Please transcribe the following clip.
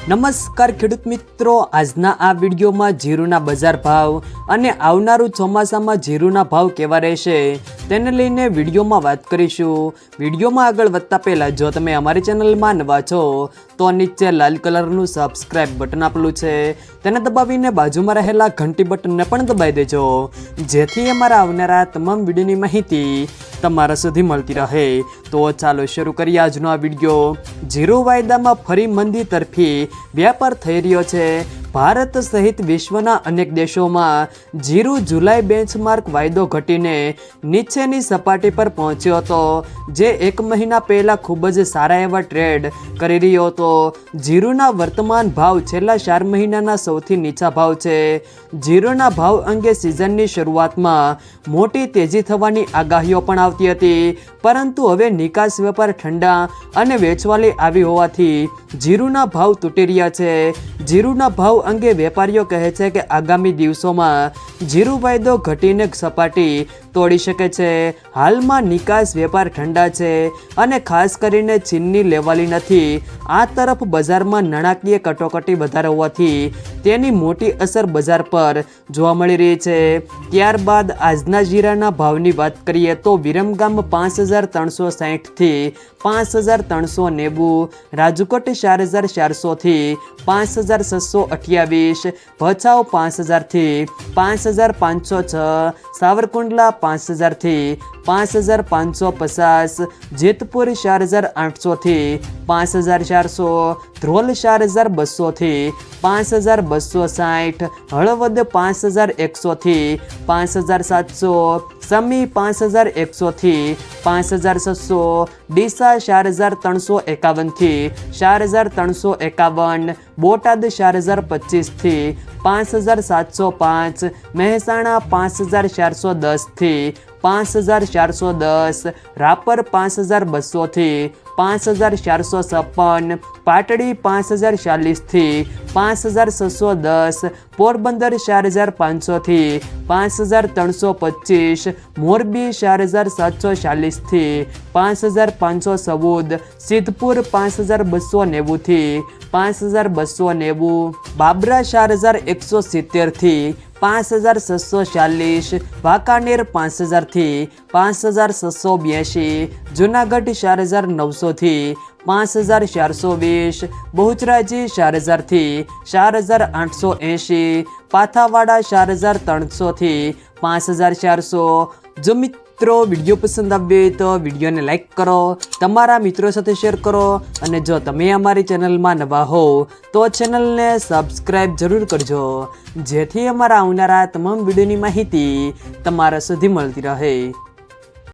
નમસ્કાર ખેડૂત મિત્રો, આજના આ વિડીયોમાં જીરુના બજાર ભાવ અને આવનારું ચોમાસામાં જીરુના ભાવ કેવા રહેશે તેને લઈને વિડીયોમાં વાત કરીશું। વિડીયોમાં આગળ વધતા પહેલાં જો તમે અમારી ચેનલમાં નવા છો તો નીચે લાલ કલરનું સબસ્ક્રાઇબ બટન આપેલું છે તેને દબાવીને બાજુમાં રહેલા ઘંટી બટનને પણ દબાવી દેજો, જેથી અમારા આવનારા તમામ વિડીયોની માહિતી તમારા સુધી મળતી રહે। તો ચાલો શરૂ કરીએ આજનો આ વિડીયો। જીરુ વાયદામાં ફરી મંદી તરફી વ્યાપાર થઈ રહ્યો છે। ભારત સહિત વિશ્વના અનેક દેશોમાં જીરુ જુલાઈ બેન્ચમાર્ક વાયદો ઘટીને નીચેની સપાટી પર પહોંચ્યો હતો, જે એક મહિના પહેલાં ખૂબ જ સારા એવા ટ્રેડ કરી રહ્યો હતો। જીરુના વર્તમાન ભાવ છેલ્લા 4 મહિનાના સૌથી નીચા ભાવ છે। જીરુના ભાવ અંગે સિઝનની શરૂઆતમાં મોટી તેજી થવાની આગાહીઓ પણ આવતી હતી, પરંતુ હવે નિકાસ વેપાર ઠંડા અને વેચવાલી આવી હોવાથી જીરુના ભાવ તૂટી રહ્યા છે। જીરુના ભાવ અંગે વેપારીઓ કહે છે કે આગામી દિવસોમાં જીરુ વાયદો ઘટીને સપાટી તોડી શકે છે। હાલમાં નિકાસ વેપાર ઠંડા છે અને ખાસ કરીને ચીનની લેવાલી નથી। આ તરફ બજારમાં નાણાકીય કટોકટી વધારે હોવાથી તેની મોટી અસર બજાર પર જોવા મળી રહી છે। ત્યારબાદ આજના જીરાના ભાવની વાત કરીએ તો વિરમગામ 5360 થી 5390, રાજકોટ 4400 થી 5628, ભચાઉ 5000 થી 5506, સાવરકુંડલા 5000 થી 5550, જેતપુર 4800 થી 5400, ધ્રોલ 4200 થી 5260, હળવદ 5100 થી 5700, સમી 5100 થી 5600, ડીસા 4351 થી 4351, બોટાદ 4025 થી 5705, મહેસાણા 5410 થી 5410, રાપર 5200 થી 5456, પાટડી 5040 થી 5610, પોરબંદર 4500 થી 5325, મોરબી 4740 થી 5514, સિદ્ધપુર 5290 થી 5290, બાબરા 4170 થી 5640, વાંકાનેર 5000 થી 5682, જુનાગઢ 4900 થી 5420, બહુચરાજી 4000 થી 4880, પાથાવાડા 4300 થી 5400। જો મિત્રો વિડીયો પસંદ આવ્યો તો વિડીયોને લાઈક કરો, તમારા મિત્રો સાથે શેર કરો, અને જો તમે અમારી ચેનલમાં નવા હો તો ચેનલને સબસ્ક્રાઈબ જરૂર કરજો, જેથી અમારા આવનારા તમામ વિડીયોની માહિતી તમારા સુધી મળતી રહે।